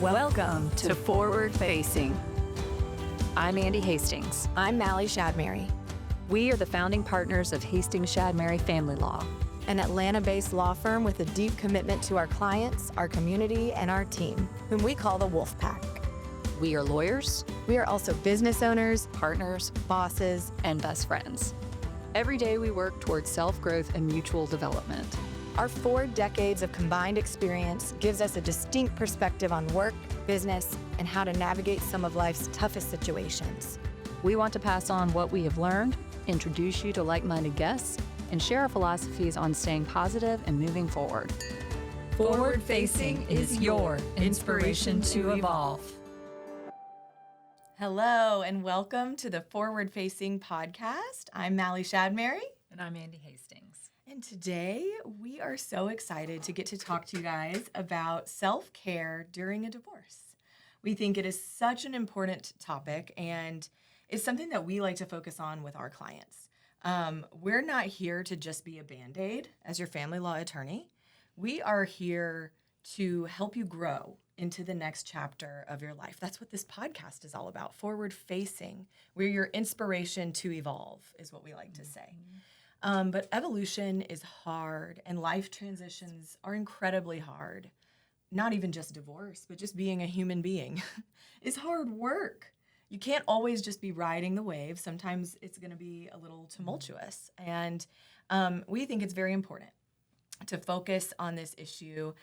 Welcome to Forward Facing. I'm Andee Hastings. I'm Mali Shadmary, We are the founding partners of Hastings Shadmary Family Law, an Atlanta-based law firm with a deep commitment to our clients, our community, and our team, whom we call the Wolf Pack. We are lawyers, We are also business owners, partners, bosses, and best friends. Every day we work towards self-growth and mutual development. Our 4 decades of combined experience gives us a distinct perspective on work, business, and how to navigate some of life's toughest situations. We want to pass on what we have learned, introduce you to like-minded guests, and share our philosophies on staying positive and moving forward. Forward Facing is your inspiration to evolve. Hello, and welcome to the Forward Facing podcast. I'm Mali Shadmary. And I'm Andee Hastings. And today we are so excited to get to talk to you guys about self-care during a divorce. We think it is such an important topic, and it's something that we like to focus on with our clients. We're not here to just be a Band-Aid as your family law attorney. We are here to help you grow into the next chapter of your life. That's what this podcast is all about, forward facing. We're your inspiration to evolve, is what we like to say. But evolution is hard, and life transitions are incredibly hard. Not even just divorce, but just being a human being is hard work. You can't always just be riding the wave. Sometimes it's going to be a little tumultuous. And we think it's very important to focus on this issue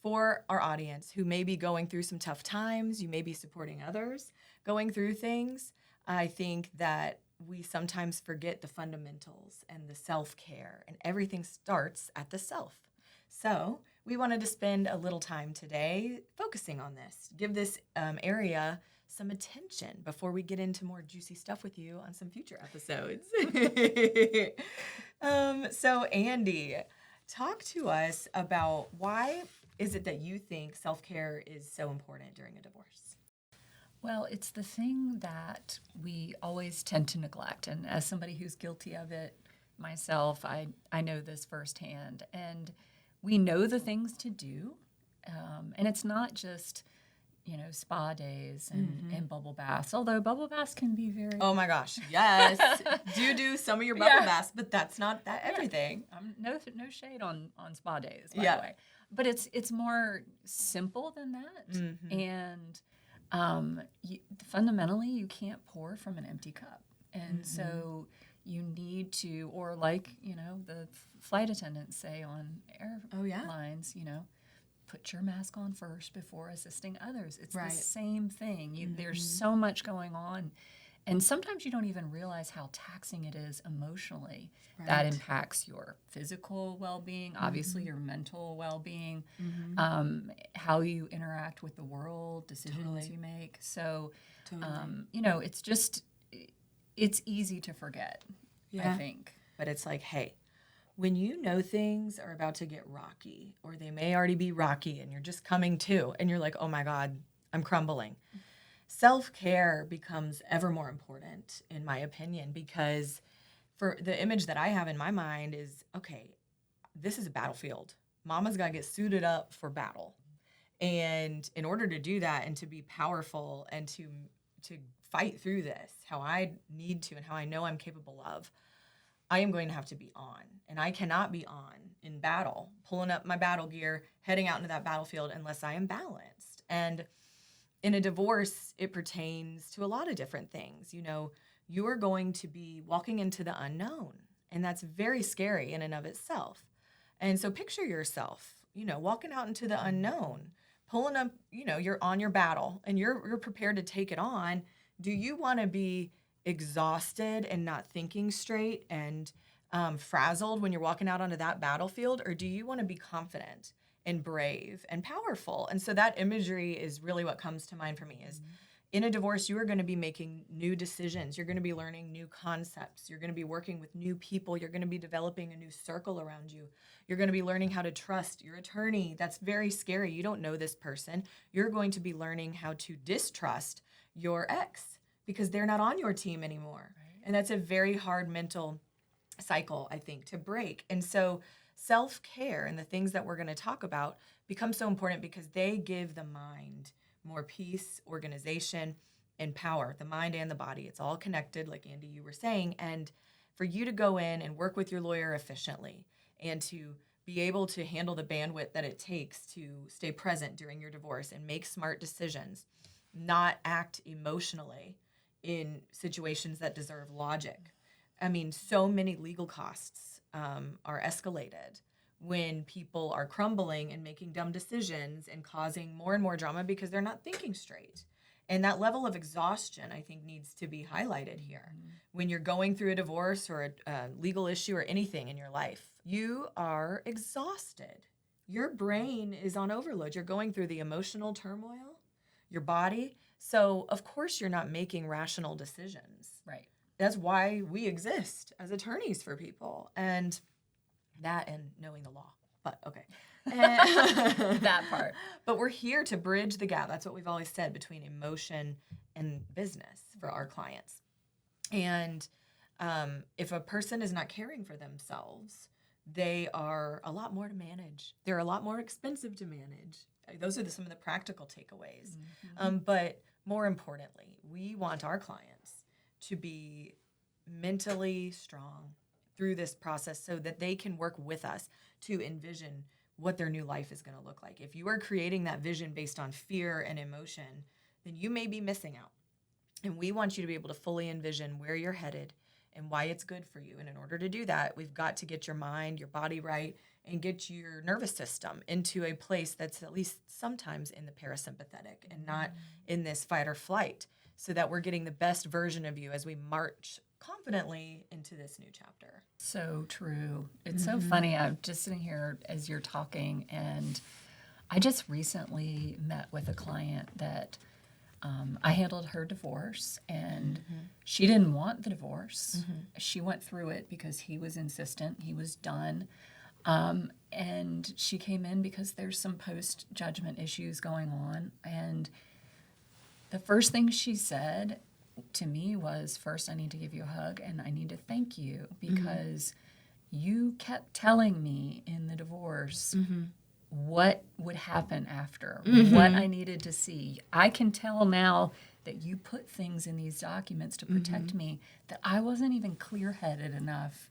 for our audience who may be going through some tough times. You may be supporting others going through things. I think that we sometimes forget the fundamentals and the self-care, and everything starts at the self. So we wanted to spend a little time today focusing on this, give this area some attention before we get into more juicy stuff with you on some future episodes. So Andee, talk to us about why is it that you think self-care is so important during a divorce? Well, it's the thing that we always tend to neglect. And as somebody who's guilty of it myself, I know this firsthand. And we know the things to do. And it's not just, spa days and bubble baths, although bubble baths can be very... Oh my gosh, yes. do some of your bubble baths, but that's not everything. No shade on spa days, by the way. But it's more simple than that. And... fundamentally, you can't pour from an empty cup. And so you need to, or like, the flight attendants say on airlines, put your mask on first before assisting others. It's the same thing. There's so much going on. And sometimes you don't even realize how taxing it is emotionally. Right. That impacts your physical well-being, obviously your mental well-being, how you interact with the world, decisions you make. So, it's easy to forget, I think. But it's like, hey, when you know things are about to get rocky, or they may already be rocky, and you're just coming to, and you're like, oh my God, I'm crumbling. Self-care becomes ever more important, in my opinion, because for the image that I have in my mind is, okay, this is a battlefield. Mama's got to get suited up for battle. And in order to do that and to be powerful and to fight through this, how I need to and how I know I'm capable of, I am going to have to be on. And I cannot be on in battle, pulling up my battle gear, heading out into that battlefield unless I am balanced. And in a divorce, it pertains to a lot of different things. You are going to be walking into the unknown, and that's very scary in and of itself. And so picture yourself, walking out into the unknown, pulling up, you're on your battle, and you're prepared to take it on. Do you want to be exhausted and not thinking straight and frazzled when you're walking out onto that battlefield, or do you want to be confident and brave and powerful? And so that imagery is really what comes to mind for me is in a divorce, you are going to be making new decisions. You're going to be learning new concepts. You're going to be working with new people. You're going to be developing a new circle around you. You're going to be learning how to trust your attorney. That's very scary. You don't know this person. You're going to be learning how to distrust your ex because they're not on your team anymore. Right. And that's a very hard mental cycle, I think, to break. And so self-care and the things that we're going to talk about become so important because they give the mind more peace, organization, and power. The mind and the body, it's all connected, like Andee, you were saying. And for you to go in and work with your lawyer efficiently and to be able to handle the bandwidth that it takes to stay present during your divorce and make smart decisions, not act emotionally in situations that deserve logic. I mean, so many legal costs are escalated when people are crumbling and making dumb decisions and causing more and more drama because they're not thinking straight. And that level of exhaustion, I think, needs to be highlighted here. Mm-hmm. When you're going through a divorce or a legal issue or anything in your life, you are exhausted. Your brain is on overload. You're going through the emotional turmoil, your body. So, of course, you're not making rational decisions. Right. That's why we exist as attorneys for people. And that and knowing the law. But, okay. That part. But we're here to bridge the gap. That's what we've always said, between emotion and business for our clients. And if a person is not caring for themselves, they are a lot more to manage. They're a lot more expensive to manage. Those are some of the practical takeaways. Mm-hmm. But more importantly, we want our clients to be mentally strong through this process so that they can work with us to envision what their new life is going to look like. If you are creating that vision based on fear and emotion, then you may be missing out. And we want you to be able to fully envision where you're headed and why it's good for you. And in order to do that, we've got to get your mind, your body right, and get your nervous system into a place that's at least sometimes in the parasympathetic and not in this fight or flight, so that we're getting the best version of you as we march confidently into this new chapter. So true. It's so funny. I'm just sitting here as you're talking, and I just recently met with a client that I handled her divorce, and she didn't want the divorce. She went through it because he was insistent. He was done. And she came in because there's some post-judgment issues going on. And the first thing she said to me was, first, I need to give you a hug, and I need to thank you because you kept telling me in the divorce what would happen after, what I needed to see. I can tell now that you put things in these documents to protect me that I wasn't even clear-headed enough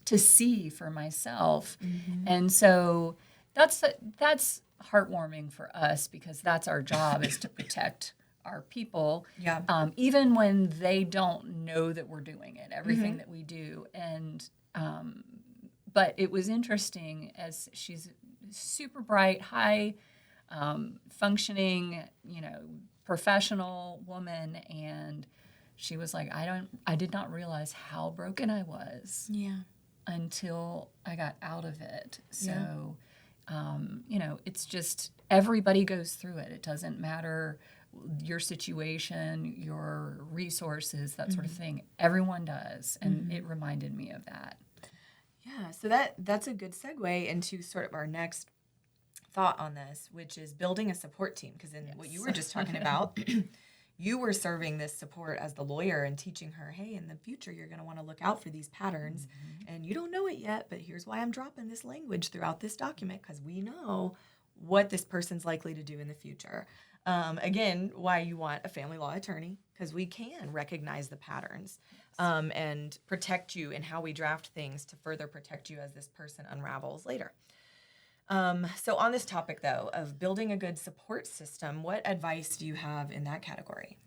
to see for myself. And so that's heartwarming for us, because that's our job, is to protect our people, even when they don't know that we're doing it, everything that we do. And but it was interesting, as she's super bright, high functioning, professional woman, and she was like, I did not realize how broken I was until I got out of it. So it's just, everybody goes through it. It doesn't matter your situation, your resources, that sort of thing. Everyone does, and it reminded me of that. Yeah, so that's a good segue into sort of our next thought on this, which is building a support team. Because in what you were just talking about, you were serving this support as the lawyer and teaching her, hey, in the future, you're going to want to look out for these patterns. And you don't know it yet, but here's why I'm dropping this language throughout this document, because we know what this person's likely to do in the future. Again, why you want a family law attorney, because we can recognize the patterns and protect you in how we draft things to further protect you as this person unravels later. So on this topic, though, of building a good support system, what advice do you have in that category?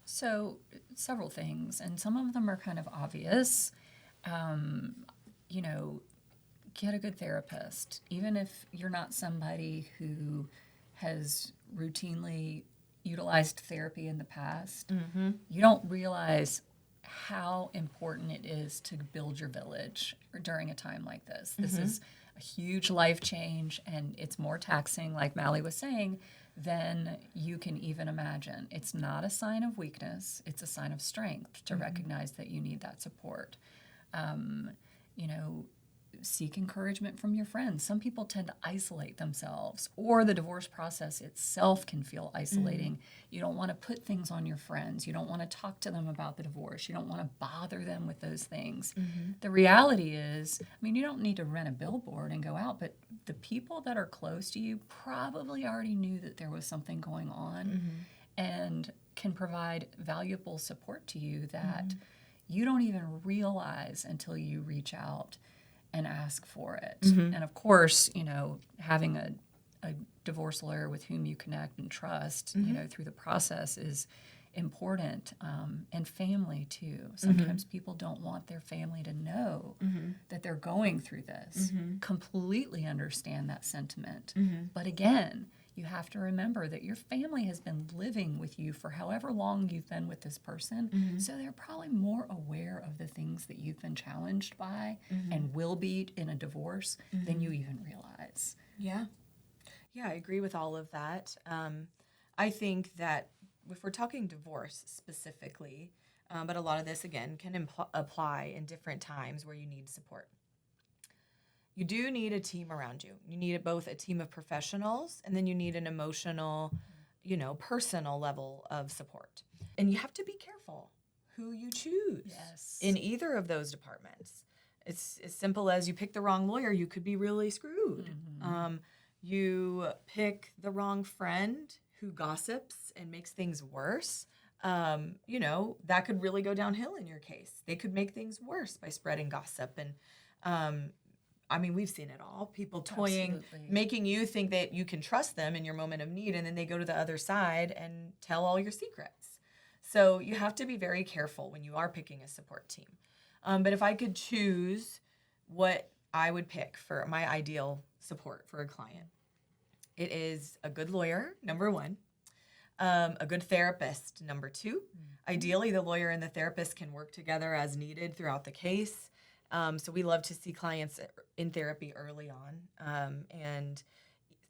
So several things, and some of them are kind of obvious. Get a good therapist. Even if you're not somebody who has routinely utilized therapy in the past, you don't realize how important it is to build your village during a time like this. This is a huge life change, and it's more taxing, like Mali was saying, than you can even imagine. It's not a sign of weakness. It's a sign of strength to recognize that you need that support. seek encouragement from your friends. Some people tend to isolate themselves, or the divorce process itself can feel isolating. You don't want to put things on your friends. You don't want to talk to them about the divorce. You don't want to bother them with those things. The reality is, I mean, you don't need to rent a billboard and go out, but the people that are close to you probably already knew that there was something going on and can provide valuable support to you that you don't even realize until you reach out and ask for it. And of course, you know, having a divorce lawyer with whom you connect and trust, you know, through the process is important. And family too. Sometimes people don't want their family to know that they're going through this. Completely understand that sentiment. But again, you have to remember that your family has been living with you for however long you've been with this person. So they're probably more aware of the things that you've been challenged by and will be in a divorce than you even realize. Yeah. Yeah, I agree with all of that. I think that if we're talking divorce specifically, but a lot of this, again, can apply in different times where you need support. You do need a team around you. You need both a team of professionals, and then you need an emotional, you know, personal level of support. And you have to be careful who you choose in either of those departments. It's as simple as you pick the wrong lawyer, you could be really screwed. You pick the wrong friend who gossips and makes things worse. You know, that could really go downhill in your case. They could make things worse by spreading gossip. And I mean, we've seen it all. People toying, making you think that you can trust them in your moment of need, and then they go to the other side and tell all your secrets. So you have to be very careful when you are picking a support team. But if I could choose what I would pick for my ideal support for a client, it is a good lawyer, number one, a good therapist, number two. Ideally, the lawyer and the therapist can work together as needed throughout the case. So we love to see clients in therapy early on. And,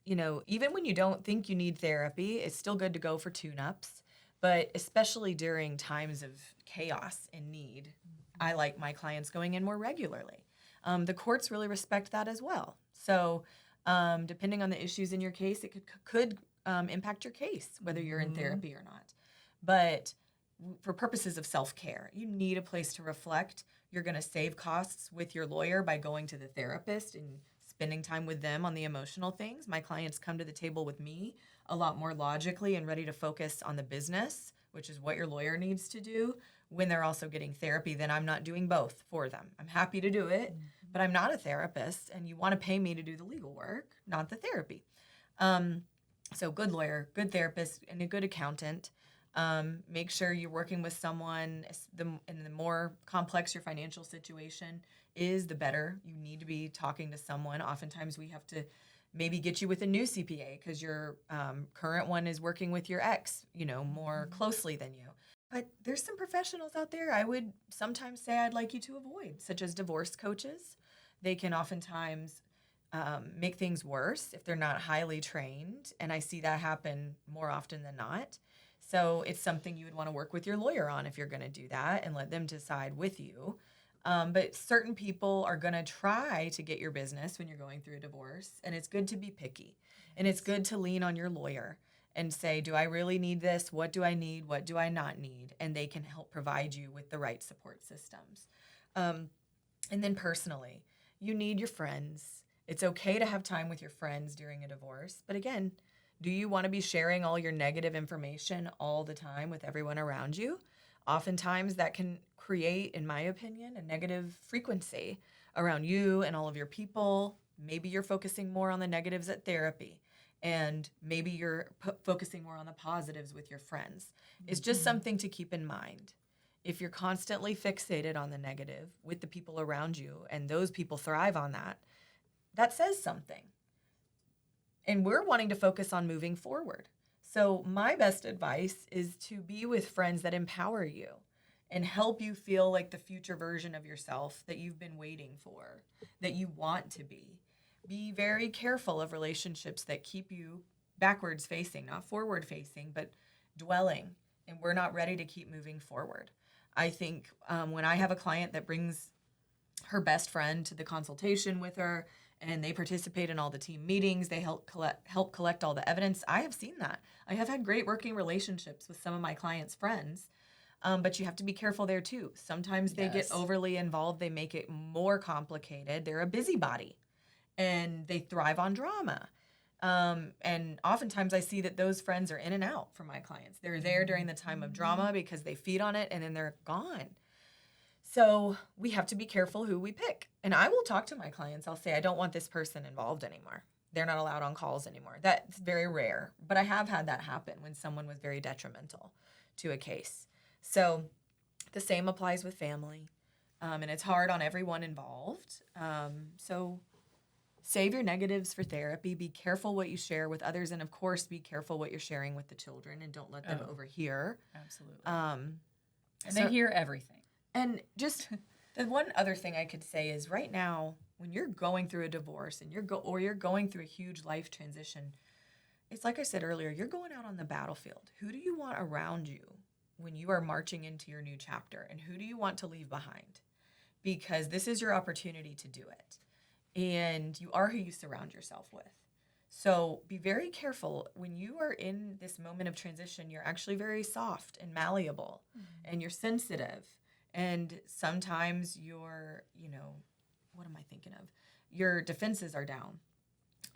you know, even when you don't think you need therapy, it's still good to go for tune-ups. But especially during times of chaos and need, I like my clients going in more regularly. The courts really respect that as well. So depending on the issues in your case, it could impact your case, whether you're in therapy or not. But for purposes of self-care, you need a place to reflect. You're going to save costs with your lawyer by going to the therapist and spending time with them on the emotional things. My clients come to the table with me a lot more logically and ready to focus on the business, which is what your lawyer needs to do, when they're also getting therapy. Then I'm not doing both for them. I'm happy to do it, but I'm not a therapist, and you want to pay me to do the legal work, not the therapy. So good lawyer, good therapist, and a good accountant. Make sure you're working with someone, and the more complex your financial situation is, the better. You need to be talking to someone. Oftentimes we have to maybe get you with a new CPA because your current one is working with your ex, you know, more closely than you. But there's some professionals out there I would sometimes say I'd like you to avoid, such as divorce coaches. They can oftentimes make things worse if they're not highly trained, and I see that happen more often than not. So it's something you would want to work with your lawyer on if you're going to do that, and let them decide with you. But certain people are going to try to get your business when you're going through a divorce, and it's good to be picky. And it's good to lean on your lawyer and say, do I really need this? What do I need? What do I not need? And they can help provide you with the right support systems. And then personally, you need your friends. It's okay to have time with your friends during a divorce. But again, do you want to be sharing all your negative information all the time with everyone around you? Oftentimes that can create, in my opinion, a negative frequency around you and all of your people. Maybe you're focusing more on the negatives at therapy, and maybe you're focusing more on the positives with your friends. It's just something to keep in mind. If you're constantly fixated on the negative with the people around you, and those people thrive on that, that says something. And we're wanting to focus on moving forward. So my best advice is to be with friends that empower you and help you feel like the future version of yourself that you've been waiting for, that you want to be. Be very careful of relationships that keep you backwards facing, not forward facing, but dwelling, and we're not ready to keep moving forward. I think when I have a client that brings her best friend to the consultation with her, and they participate in all the team meetings. They help collect all the evidence. I have seen that. I have had great working relationships with some of my clients' friends, but you have to be careful there too. Sometimes they get overly involved. They make it more complicated. They're a busybody, and they thrive on drama. And oftentimes I see that those friends are in and out for my clients. They're there during the time of drama because they feed on it, and then they're gone. So we have to be careful who we pick. And I will talk to my clients. I'll say, I don't want this person involved anymore. They're not allowed on calls anymore. That's very rare. But I have had that happen when someone was very detrimental to a case. So the same applies with family. And it's hard on everyone involved. So save your negatives for therapy. Be careful what you share with others. And of course, be careful what you're sharing with the children, and don't let them overhear. Absolutely. And they hear everything. And just the one other thing I could say is right now, when you're going through a divorce and you're going through a huge life transition, it's like I said earlier, you're going out on the battlefield. Who do you want around you when you are marching into your new chapter? And who do you want to leave behind? Because this is your opportunity to do it. And you are who you surround yourself with. So be very careful. When you are in this moment of transition, you're actually very soft and malleable, and you're sensitive. And sometimes your, what am I thinking of? Your defenses are down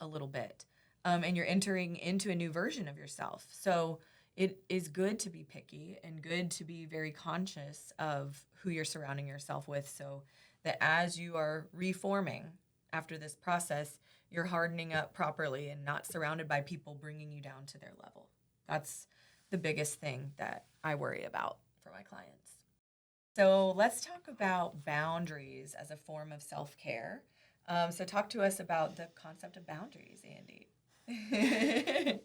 a little bit. And you're entering into a new version of yourself. So it is good to be picky and good to be very conscious of who you're surrounding yourself with, so that as you are reforming after this process, you're hardening up properly and not surrounded by people bringing you down to their level. That's the biggest thing that I worry about for my clients. So let's talk about boundaries as a form of self-care. So talk to us about the concept of boundaries, Andee.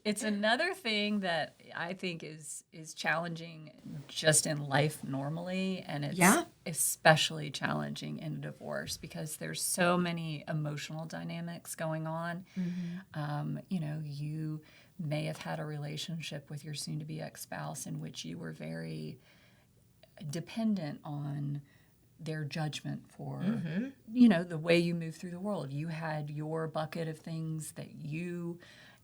It's another thing that I think is challenging just in life normally, and it's especially challenging in a divorce because there's so many emotional dynamics going on. You may have had a relationship with your soon-to-be ex-spouse in which you were very dependent on their judgment for, the way you move through the world. You had your bucket of things that you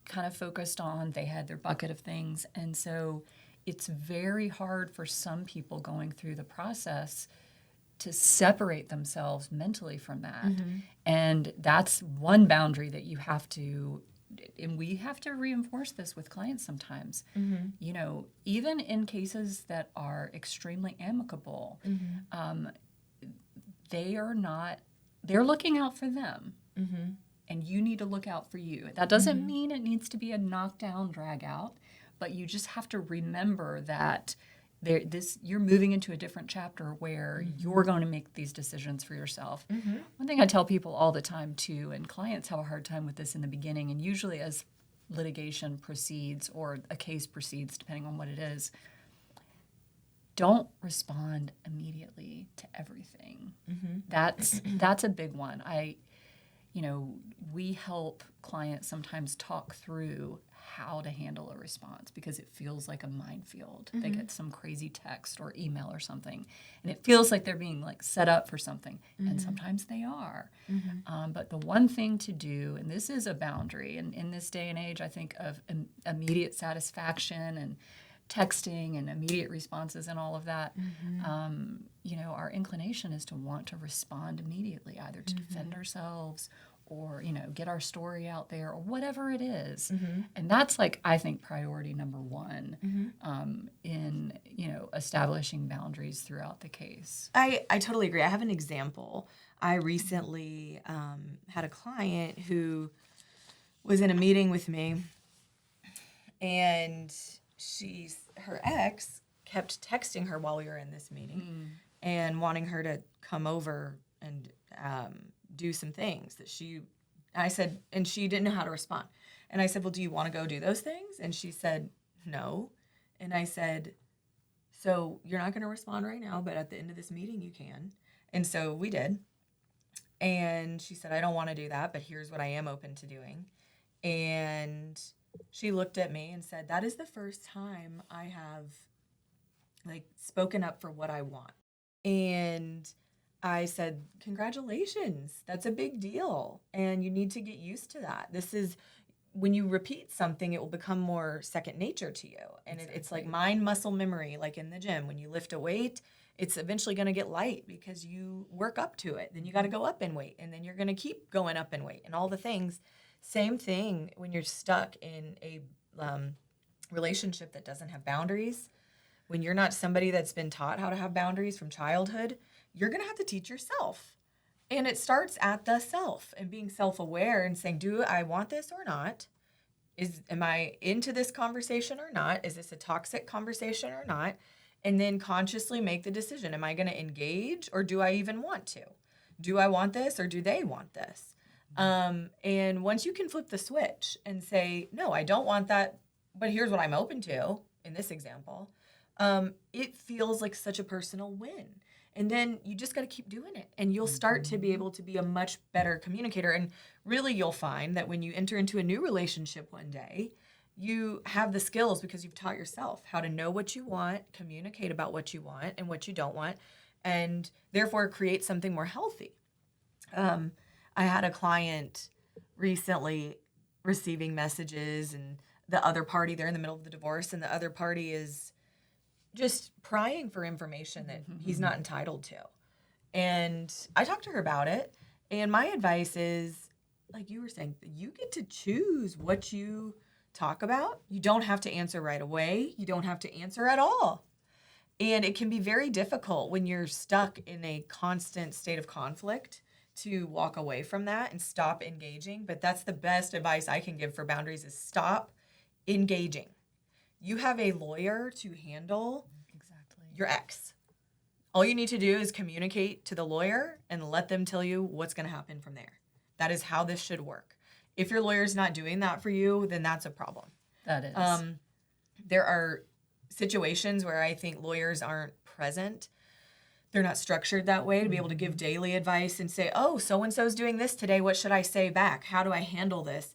kind of focused on. They had their bucket of things. And so it's very hard for some people going through the process to separate themselves mentally from that. And that's one boundary that you have to, and we have to reinforce this with clients sometimes. Even in cases that are extremely amicable, they're looking out for them. And you need to look out for you. That doesn't mean it needs to be a knockdown, drag out, but you just have to remember that you're moving into a different chapter where you're going to make these decisions for yourself. One thing I tell people all the time too, and clients have a hard time with this in the beginning, and usually as litigation proceeds or a case proceeds, depending on what it is, don't respond immediately to everything. That's a big one. We help clients sometimes talk through how to handle a response because it feels like a minefield. They get some crazy text or email or something, and it feels like they're being set up for something, and sometimes they are. But the one thing to do, and this is a boundary, and in this day and age, I think of immediate satisfaction and texting and immediate responses and all of that, our inclination is to want to respond immediately, either to defend ourselves or, get our story out there or whatever it is. And that's I think priority number one in, establishing boundaries throughout the case. I totally agree. I have an example. I recently had a client who was in a meeting with me, and her ex kept texting her while we were in this meeting and wanting her to come over and do some things that I said, and she didn't know how to respond. And I said, well, do you want to go do those things? And she said, no. And I said, so you're not going to respond right now, but at the end of this meeting you can. And so we did. And she said, I don't want to do that, but here's what I am open to doing. And she looked at me and said, that is the first time I have spoken up for what I want. And I said, congratulations, that's a big deal. And you need to get used to that. This is, when you repeat something, it will become more second nature to you. And it's like mind muscle memory, like in the gym. When you lift a weight, it's eventually going to get light because you work up to it. Then you got to go up in weight, and then you're going to keep going up in weight and all the things. Same thing when you're stuck in a relationship that doesn't have boundaries. When you're not somebody that's been taught how to have boundaries from childhood, you're going to have to teach yourself. And it starts at the self and being self-aware and saying, do I want this or not? Am I into this conversation or not? Is this a toxic conversation or not? And then consciously make the decision. Am I going to engage, or do I even want to? Do I want this, or do they want this? And once you can flip the switch and say, no, I don't want that, but here's what I'm open to in this example, it feels like such a personal win. And then you just got to keep doing it, and you'll start to be able to be a much better communicator. And really, you'll find that when you enter into a new relationship one day, you have the skills because you've taught yourself how to know what you want, communicate about what you want and what you don't want, and therefore create something more healthy. I had a client recently receiving messages, and the other party, they're in the middle of the divorce, and the other party is just prying for information that he's not entitled to. And I talked to her about it, and my advice is, like you were saying, you get to choose what you talk about. You don't have to answer right away. You don't have to answer at all. And it can be very difficult when you're stuck in a constant state of conflict to walk away from that and stop engaging. But that's the best advice I can give for boundaries, is stop engaging. You have a lawyer to handle your ex. All you need to do is communicate to the lawyer and let them tell you what's going to happen from there. That is how this should work. If your lawyer's not doing that for you, then that's a problem. That is. There are situations where I think lawyers aren't present. They're not structured that way to be able to give daily advice and say, oh, so-and-so's doing this today. What should I say back? How do I handle this?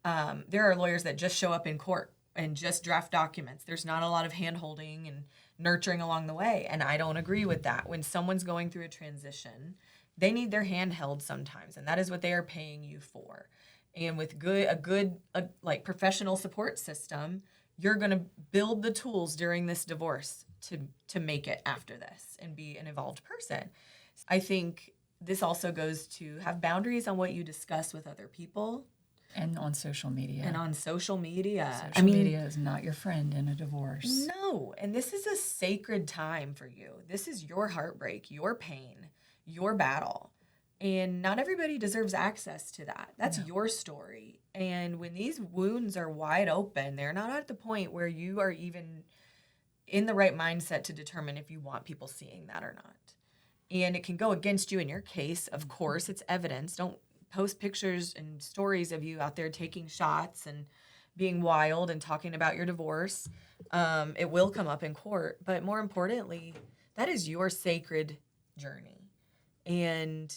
There are lawyers that just show up in court and just draft documents. There's not a lot of hand-holding and nurturing along the way. And I don't agree with that. When someone's going through a transition, they need their hand held sometimes. And that is what they are paying you for. And with a good professional support system, you're going to build the tools during this divorce to make it after this and be an evolved person. I think this also goes to have boundaries on what you discuss with other people. And on social media. Social media is not your friend in a divorce. No. And this is a sacred time for you. This is your heartbreak, your pain, your battle. And not everybody deserves access to that. That's your story. And when these wounds are wide open, they're not at the point where you are even in the right mindset to determine if you want people seeing that or not. And it can go against you in your case. Of course, it's evidence. Don't post pictures and stories of you out there taking shots and being wild and talking about your divorce. It will come up in court. But more importantly, that is your sacred journey. And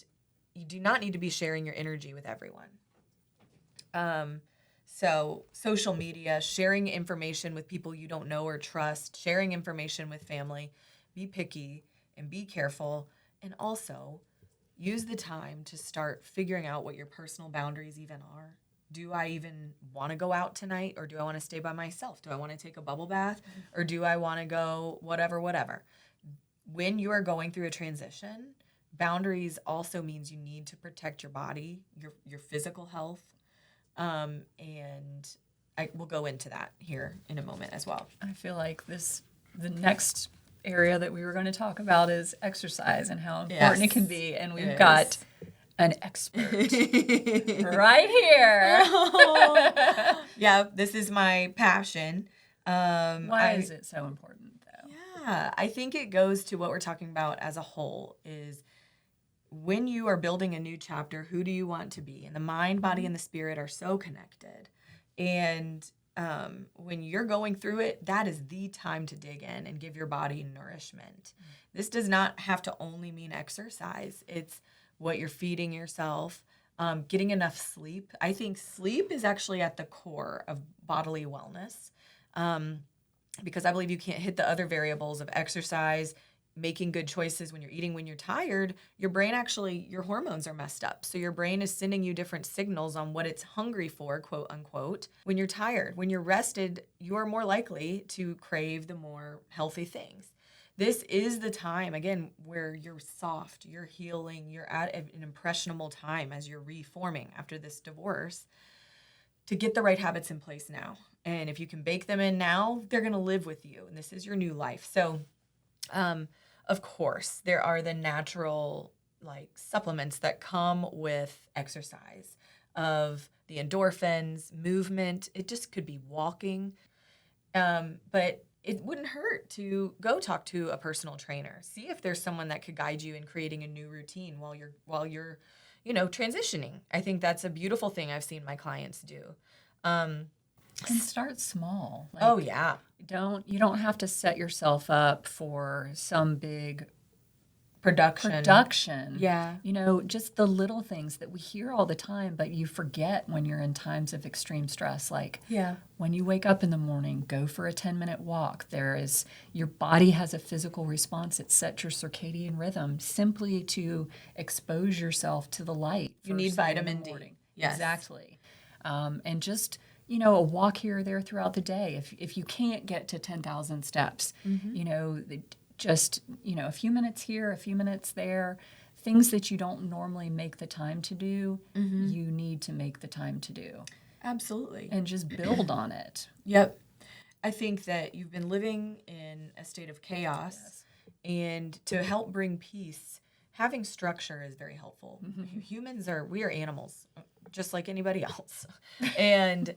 you do not need to be sharing your energy with everyone. So social media, sharing information with people you don't know or trust, sharing information with family, be picky and be careful. And also use the time to start figuring out what your personal boundaries even are. Do I even want to go out tonight, or do I want to stay by myself? Do I want to take a bubble bath, or do I want to go whatever? When you are going through a transition, boundaries also means you need to protect your body, your physical health, and I will go into that here in a moment as well. I feel like the next area that we were going to talk about is exercise and how important it can be, and we've got an expert right here. Yeah, this is my passion. Why is it so important, though? Yeah, I think it goes to what we're talking about as a whole, is when you are building a new chapter, who do you want to be? And the mind, body, and the spirit are so connected. And when you're going through it, that is the time to dig in and give your body nourishment. This does not have to only mean exercise. It's what you're feeding yourself, getting enough sleep. I think sleep is actually at the core of bodily wellness, because I believe you can't hit the other variables of exercise, making good choices, when you're eating, when you're tired, your brain actually, your hormones are messed up. So your brain is sending you different signals on what it's hungry for, quote unquote, when you're tired. When you're rested, you're more likely to crave the more healthy things. This is the time, again, where you're soft, you're healing, you're at an impressionable time as you're reforming after this divorce, to get the right habits in place now. And if you can bake them in now, they're going to live with you. And this is your new life. So, of course, there are the natural like supplements that come with exercise, of the endorphins, movement. It just could be walking. But it wouldn't hurt to go talk to a personal trainer. See if there's someone that could guide you in creating a new routine while you're transitioning. I think that's a beautiful thing I've seen my clients do. And start small. Like, oh yeah. You don't have to set yourself up for some big production. Yeah. Just the little things that we hear all the time, but you forget when you're in times of extreme stress. Like when you wake up in the morning, go for a 10-minute walk. Your body has a physical response. It sets your circadian rhythm simply to expose yourself to the light. You need vitamin D. Yes. Exactly. And just, a walk here or there throughout the day. If you can't get to 10,000 steps, just, a few minutes here, a few minutes there, things that you don't normally make the time to do, you need to make the time to do. Absolutely. And just build on it. Yep. I think that you've been living in a state of chaos, and to help bring peace, having structure is very helpful. We are animals, just like anybody else. And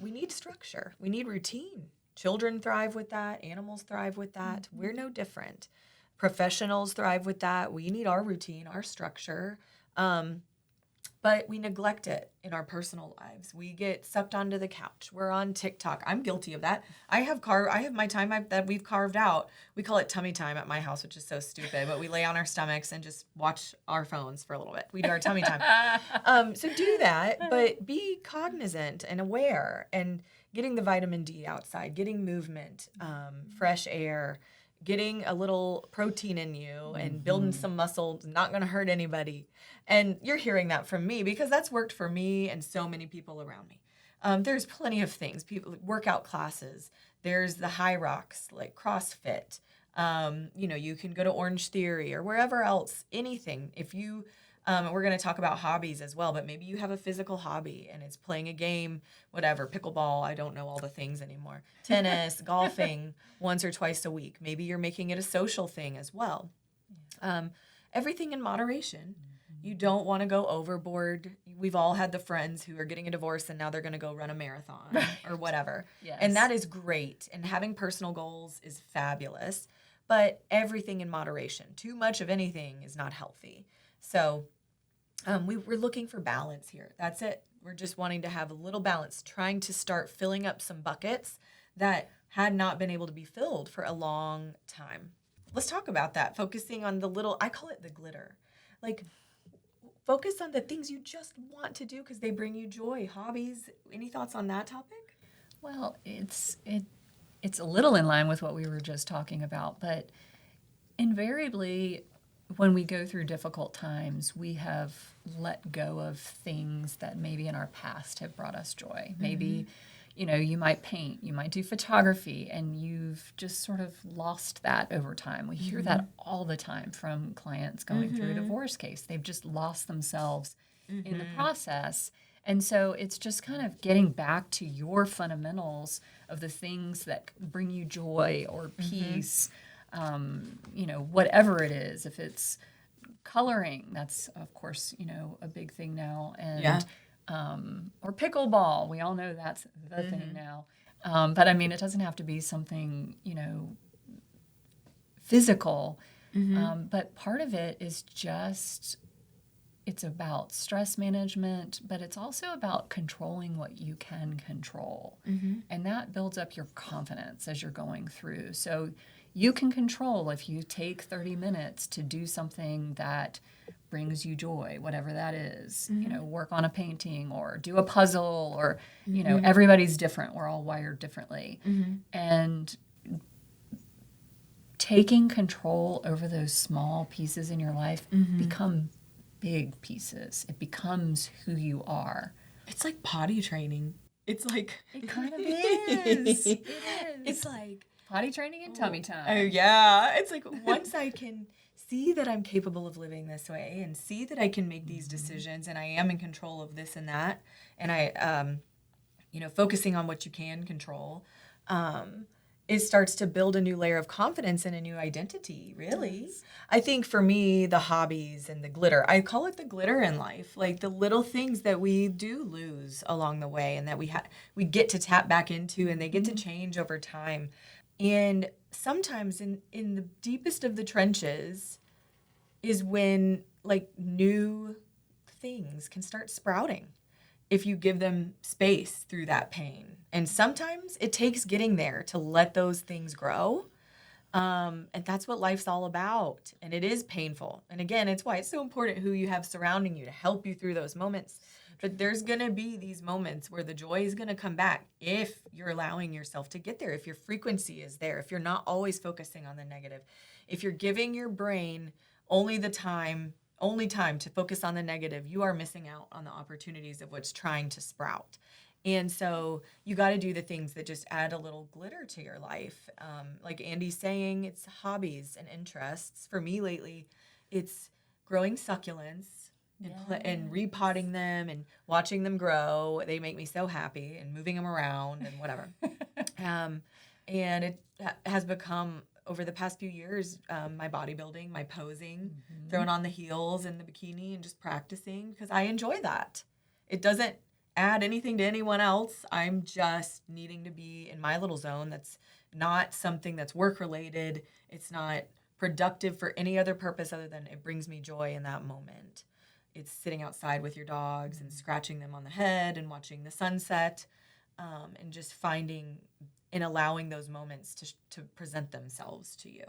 we need structure. We need routine. Children thrive with that. Animals thrive with that. We're no different. Professionals thrive with that. We need our routine, our structure. But we neglect it in our personal lives. We get sucked onto the couch. We're on TikTok. I'm guilty of that. I have my time that we've carved out. We call it tummy time at my house, which is so stupid. But we lay on our stomachs and just watch our phones for a little bit. We do our tummy time. So do that, but be cognizant and aware, and getting the vitamin D outside, getting movement, fresh air, getting a little protein in you and building some muscle, not going to hurt anybody. And you're hearing that from me because that's worked for me and so many people around me. There's plenty of things, workout classes. There's the high rocks like CrossFit. You can go to Orange Theory or wherever else, anything. If you, we're going to talk about hobbies as well, but maybe you have a physical hobby and it's playing a game, whatever, pickleball, I don't know all the things anymore, tennis, golfing once or twice a week. Maybe you're making it a social thing as well. Everything in moderation. You don't want to go overboard. We've all had the friends who are getting a divorce and now they're going to go run a marathon or whatever. Yes. And that is great. And having personal goals is fabulous, but everything in moderation. Too much of anything is not healthy. So we're looking for balance here. That's it. We're just wanting to have a little balance, trying to start filling up some buckets that had not been able to be filled for a long time. Let's talk about that, focusing on the little, I call it the glitter. Like, focus on the things you just want to do because they bring you joy. Hobbies, any thoughts on that topic? Well, it's a little in line with what we were just talking about, but invariably, when we go through difficult times, we have let go of things that maybe in our past have brought us joy. Maybe, you might paint, you might do photography, and you've just sort of lost that over time. We hear that all the time from clients going through a divorce case. They've just lost themselves in the process. And so it's just kind of getting back to your fundamentals of the things that bring you joy or peace, whatever it is. If it's coloring, that's, of course, a big thing now. And or pickleball. We all know that's the thing now. But I mean, it doesn't have to be something, physical. But part of it is just, it's about stress management, but it's also about controlling what you can control. And that builds up your confidence as you're going through. So you can control if you take 30 minutes to do something that brings you joy, whatever that is, work on a painting or do a puzzle or, everybody's different. We're all wired differently. And taking control over those small pieces in your life become big pieces. It becomes who you are. It's like potty training. It's like It kind of is. It is. It's like potty training and tummy time. Oh yeah. It's like once I can see that I'm capable of living this way and see that I can make these decisions and I am in control of this and that, and I focusing on what you can control, it starts to build a new layer of confidence and a new identity, really. Yes. I think for me, the hobbies and the glitter, I call it the glitter in life, like the little things that we do lose along the way and that we get to tap back into and they get to change over time. And sometimes in the deepest of the trenches is when like new things can start sprouting if you give them space through that pain. And sometimes it takes getting there to let those things grow. And that's what life's all about. And it is painful. And again, it's why it's so important who you have surrounding you to help you through those moments. But there's going to be these moments where the joy is going to come back if you're allowing yourself to get there, if your frequency is there, if you're not always focusing on the negative, if you're giving your brain only time to focus on the negative, you are missing out on the opportunities of what's trying to sprout. And so you got to do the things that just add a little glitter to your life. Like Andee's saying, it's hobbies and interests. For me lately, it's growing succulents and repotting them and watching them grow. They make me so happy, and moving them around and whatever. And it has become, over the past few years, my bodybuilding, my posing, throwing on the heels and the bikini and just practicing because I enjoy that. It doesn't add anything to anyone else. I'm just needing to be in my little zone. That's not something that's work related. It's not productive for any other purpose other than it brings me joy in that moment. It's sitting outside with your dogs and scratching them on the head and watching the sunset, and just finding and allowing those moments to present themselves to you.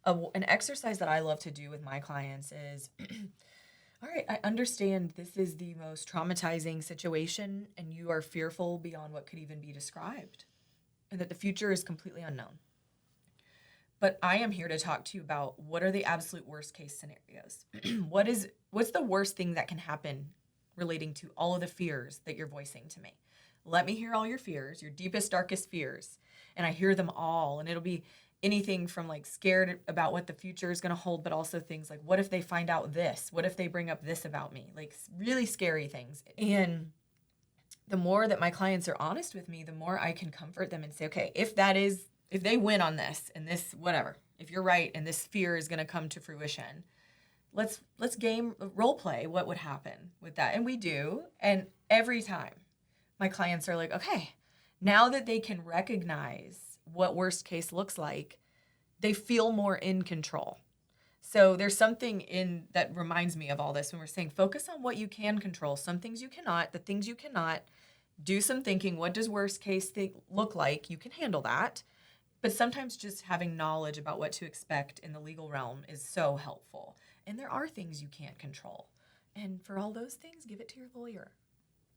An exercise that I love to do with my clients is, all right, I understand this is the most traumatizing situation and you are fearful beyond what could even be described and that the future is completely unknown. But I am here to talk to you about what are the absolute worst case scenarios. What's the worst thing that can happen relating to all of the fears that you're voicing to me? Let me hear all your fears, your deepest, darkest fears. And I hear them all. And it'll be anything from like scared about what the future is going to hold, but also things like, what if they find out this? What if they bring up this about me? Like really scary things. And the more that my clients are honest with me, the more I can comfort them and say, okay, if they win on this and this, whatever, if you're right and this fear is going to come to fruition, let's role play what would happen with that. And we do. And every time my clients are like, okay, now that they can recognize what worst case looks like, they feel more in control. So there's something in that reminds me of all this when we're saying focus on what you can control. Some things you cannot, the things you cannot, do some thinking. What does worst case look like? You can handle that. But sometimes just having knowledge about what to expect in the legal realm is so helpful. And there are things you can't control. And for all those things, give it to your lawyer.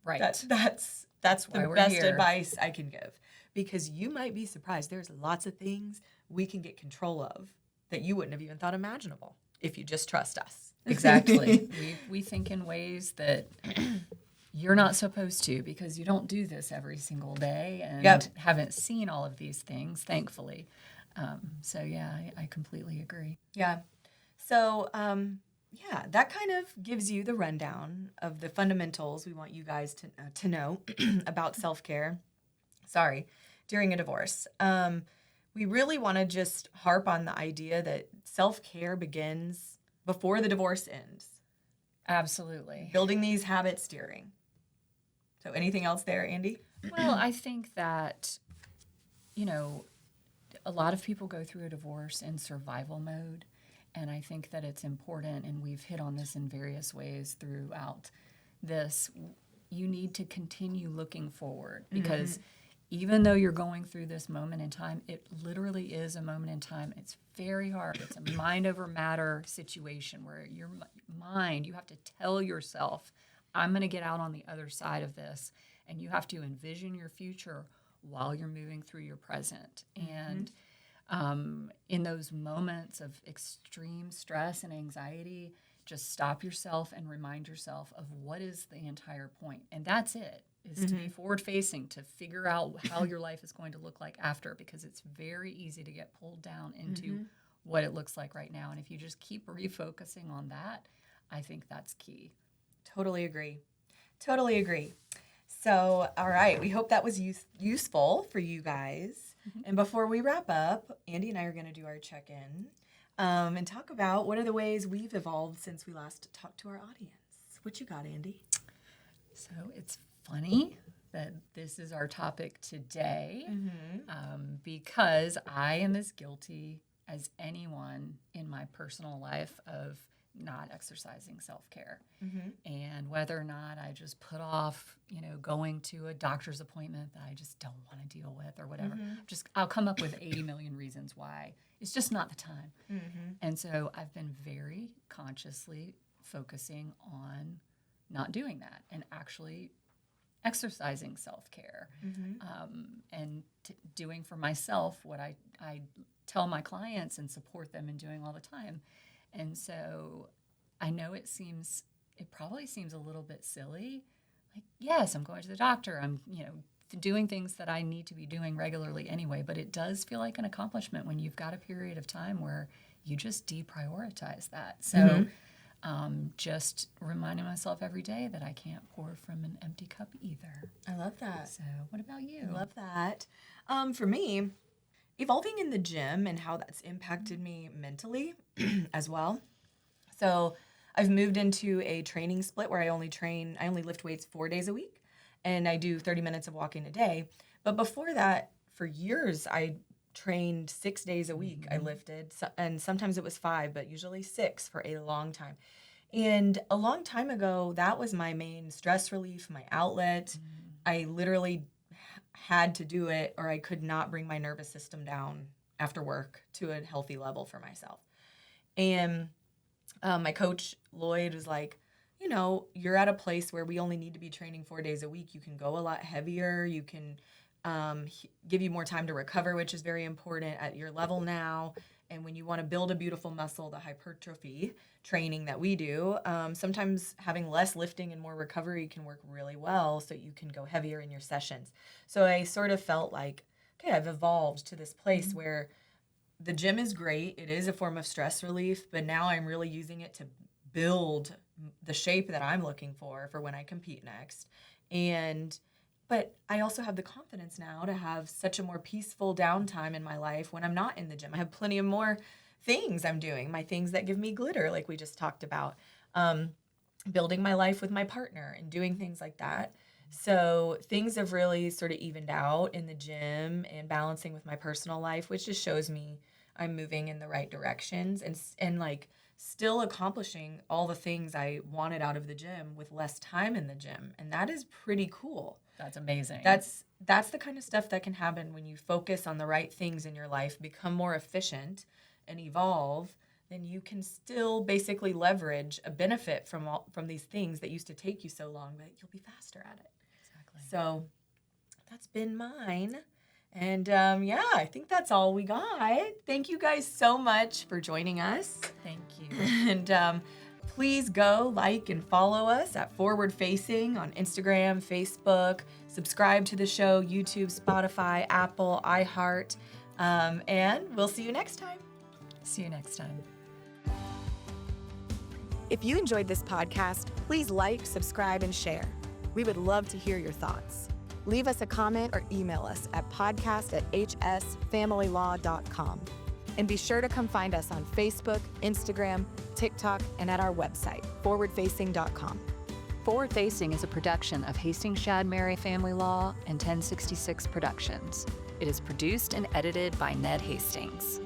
Right. That's the best advice I can give. Because you might be surprised. There's lots of things we can get control of that you wouldn't have even thought imaginable if you just trust us. Exactly. we think in ways that you're not supposed to because you don't do this every single day and haven't seen all of these things, thankfully. So, yeah, I completely agree. Yeah. So, that kind of gives you the rundown of the fundamentals we want you guys to know about self-care. During a divorce. We really want to just harp on the idea that self-care begins before the divorce ends. Absolutely. Building these habits steering. So anything else there, Andee? Well, I think that, a lot of people go through a divorce in survival mode. And I think that it's important, and we've hit on this in various ways throughout this, you need to continue looking forward because even though you're going through this moment in time, it literally is a moment in time. It's very hard. It's a mind over matter situation where your mind, you have to tell yourself, I'm going to get out on the other side of this. And you have to envision your future while you're moving through your present. And in those moments of extreme stress and anxiety, just stop yourself and remind yourself of what is the entire point. And that's it, is to be forward facing, to figure out how your life is going to look like after, because it's very easy to get pulled down into what it looks like right now. And if you just keep refocusing on that, I think that's key. Totally agree. Totally agree. So, all right, we hope that was useful for you guys. And before we wrap up, Andee and I are going to do our check-in and talk about what are the ways we've evolved since we last talked to our audience. What you got, Andee? So it's funny that this is our topic today because I am as guilty as anyone in my personal life of not exercising self-care. And whether or not I just put off, going to a doctor's appointment that I just don't want to deal with or whatever, I'll come up with 80 million reasons why. It's just not the time. And so I've been very consciously focusing on not doing that and actually exercising self-care and doing for myself what I tell my clients and support them in doing all the time. And so I know it probably seems a little bit silly. Like, yes, I'm going to the doctor. I'm, doing things that I need to be doing regularly anyway, but it does feel like an accomplishment when you've got a period of time where you just deprioritize that. So just reminding myself every day that I can't pour from an empty cup either. I love that. So what about you? I love that. For me, evolving in the gym and how that's impacted me mentally as well. So I've moved into a training split where I only lift weights 4 days a week, and I do 30 minutes of walking a day. But before that, for years, I trained 6 days a week. I lifted, and sometimes it was 5, but usually 6 for a long time. And a long time ago, that was my main stress relief, my outlet. I literally had to do it, or I could not bring my nervous system down after work to a healthy level for myself. And my coach, Lloyd, was like, you're at a place where we only need to be training 4 days a week. You can go a lot heavier. You can give you more time to recover, which is very important at your level now. And when you want to build a beautiful muscle, the hypertrophy training that we do, sometimes having less lifting and more recovery can work really well, so you can go heavier in your sessions. So I sort of felt like, okay, I've evolved to this place where the gym is great. It is a form of stress relief, but now I'm really using it to build the shape that I'm looking for when I compete next. But I also have the confidence now to have such a more peaceful downtime in my life when I'm not in the gym. I have plenty of more things I'm doing, my things that give me glitter, like we just talked about, building my life with my partner and doing things like that. So things have really sort of evened out in the gym and balancing with my personal life, which just shows me I'm moving in the right directions and like still accomplishing all the things I wanted out of the gym with less time in the gym. And that is pretty cool. That's amazing. That's the kind of stuff that can happen when you focus on the right things in your life, become more efficient and evolve. Then you can still basically leverage a benefit from these things that used to take you so long, but you'll be faster at it. Exactly. So that's been mine. And I think that's all we got. Thank you guys so much for joining us. Thank you. And please go like and follow us at Forward Facing on Instagram, Facebook. Subscribe to the show, YouTube, Spotify, Apple, iHeart. And we'll see you next time. See you next time. If you enjoyed this podcast, please like, subscribe, and share. We would love to hear your thoughts. Leave us a comment or email us at podcast@hsfamilylaw.com. And be sure to come find us on Facebook, Instagram, TikTok, and at our website, forwardfacing.com. Forward Facing is a production of Hastings Shad Mary Family Law and 1066 Productions. It is produced and edited by Ned Hastings.